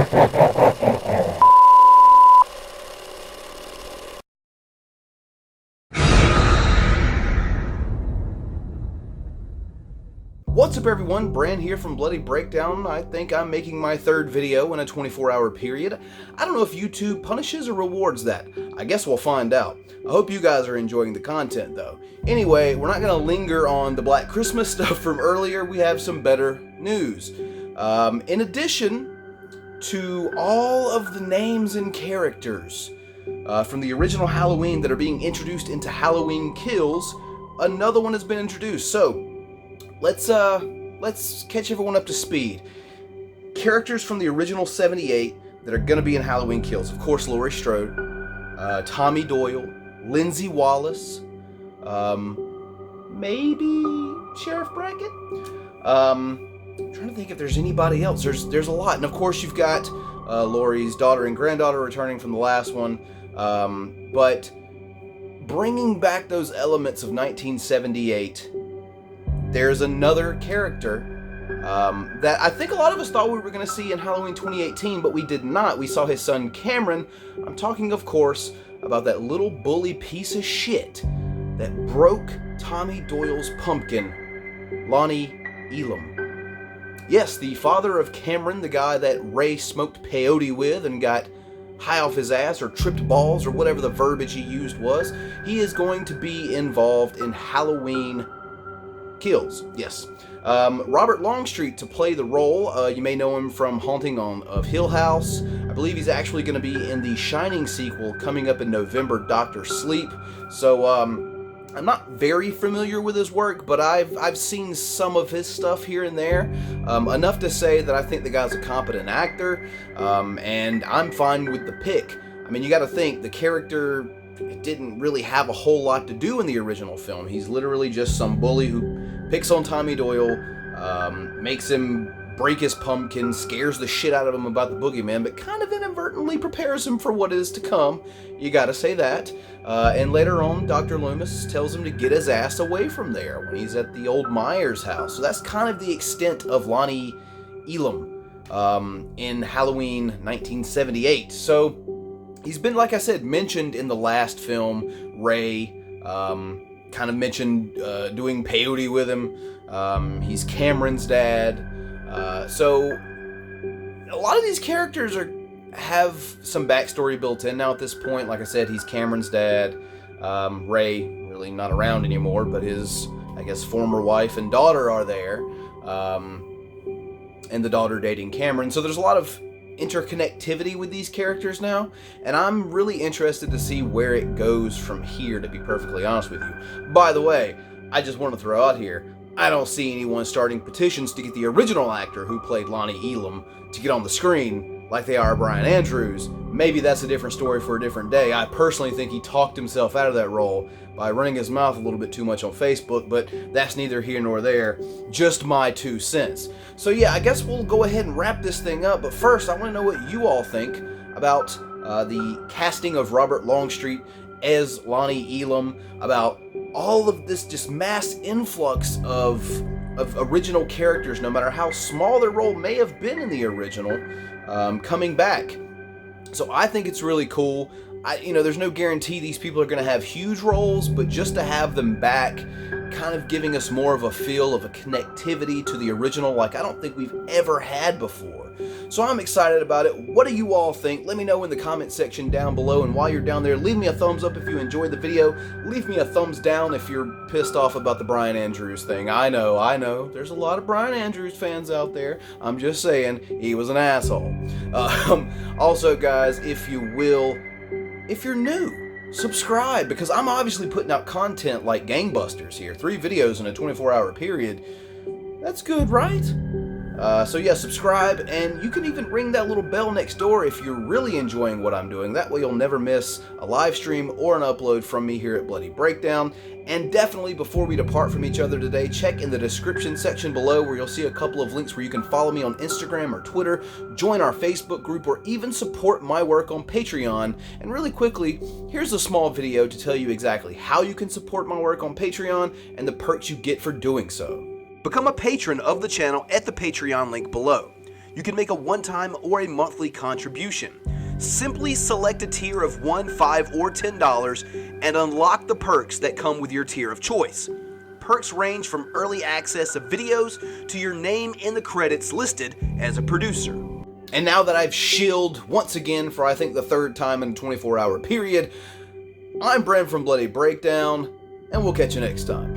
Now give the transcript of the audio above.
What's up everyone, Bran here from Bloody Breakdown. I think I'm making my third video in a 24-hour period. I don't know if YouTube punishes or rewards that. I guess we'll find out. I hope you guys are enjoying the content though. Anyway, we're not going to linger on the Black Christmas stuff from earlier. We have some better news. In addition to all of the names and characters from the original Halloween that are being introduced into Halloween Kills, another one has been introduced. So let's catch everyone up to speed. Characters from the original 78 that are going to be in Halloween Kills. Of course, Laurie Strode, Tommy Doyle, Lindsay Wallace, maybe Sheriff Brackett. I'm trying to think if there's anybody else. There's a lot. And of course, you've got Laurie's daughter and granddaughter returning from the last one. But bringing back those elements of 1978, there's another character that I think a lot of us thought we were going to see in Halloween 2018, but we did not. We saw his son Cameron. I'm talking, of course, about that little bully piece of shit that broke Tommy Doyle's pumpkin, Lonnie Elam. Yes, the father of Cameron, the guy that Ray smoked peyote with and got high off his ass or tripped balls or whatever the verbiage he used was. He is going to be involved in Halloween Kills, yes. Robert Longstreet to play the role. You may know him from Haunting of Hill House. I believe he's actually going to be in the Shining sequel coming up in November, Dr. Sleep. So I'm not very familiar with his work, but I've seen some of his stuff here and there. Enough to say that I think the guy's a competent actor, and I'm fine with the pick. I mean, you got to think, the character didn't really have a whole lot to do in the original film. He's literally just some bully who picks on Tommy Doyle, makes him break his pumpkin, scares the shit out of him about the boogeyman, but kind of inadvertently prepares him for what is to come. You gotta say that. And later on, Dr. Loomis tells him to get his ass away from there when he's at the old Myers house. So that's kind of the extent of Lonnie Elam in Halloween 1978. So he's been, like I said, mentioned in the last film. Ray kind of mentioned doing peyote with him. He's Cameron's dad. So a lot of these characters have some backstory built in now at this point. Like I said, he's Cameron's dad. Ray, really not around anymore, but his, I guess, former wife and daughter are there. And the daughter dating Cameron. So there's a lot of interconnectivity with these characters now, and I'm really interested to see where it goes from here, to be perfectly honest with you. By the way, I just want to throw out here, I don't see anyone starting petitions to get the original actor who played Lonnie Elam to get on the screen like they are Brian Andrews. Maybe that's a different story for a different day. I personally think he talked himself out of that role by running his mouth a little bit too much on Facebook, but that's neither here nor there. Just my 2 cents. So yeah, I guess we'll go ahead and wrap this thing up, but first I want to know what you all think about the casting of Robert Longstreet as Lonnie Elam, about all of this just mass influx of original characters, no matter how small their role may have been in the original, coming back. So I think it's really cool. There's no guarantee these people are going to have huge roles, but just to have them back, kind of giving us more of a feel of a connectivity to the original like I don't think we've ever had before. So I'm excited about it. What do you all think? Let me know in the comment section down below, and while you're down there, leave me a thumbs up if you enjoyed the video. Leave me a thumbs down if you're pissed off about the Brian Andrews thing. I know, there's a lot of Brian Andrews fans out there. I'm just saying, he was an asshole. Also guys, if you will, if you're new, subscribe, because I'm obviously putting out content like gangbusters here. 3 videos in a 24-hour period. That's good, right? So yeah, subscribe, and you can even ring that little bell next door if you're really enjoying what I'm doing. That way you'll never miss a live stream or an upload from me here at Bloody Breakdown. And definitely, before we depart from each other today, check in the description section below where you'll see a couple of links where you can follow me on Instagram or Twitter, join our Facebook group, or even support my work on Patreon. And really quickly, here's a small video to tell you exactly how you can support my work on Patreon and the perks you get for doing so. Become a patron of the channel at the Patreon link below. You can make a one-time or a monthly contribution. Simply select a tier of $1, $5, or $10 and unlock the perks that come with your tier of choice. Perks range from early access of videos to your name in the credits listed as a producer. And now that I've shilled once again for I think the third time in a 24-hour period, I'm Brent from Bloody Breakdown, and we'll catch you next time.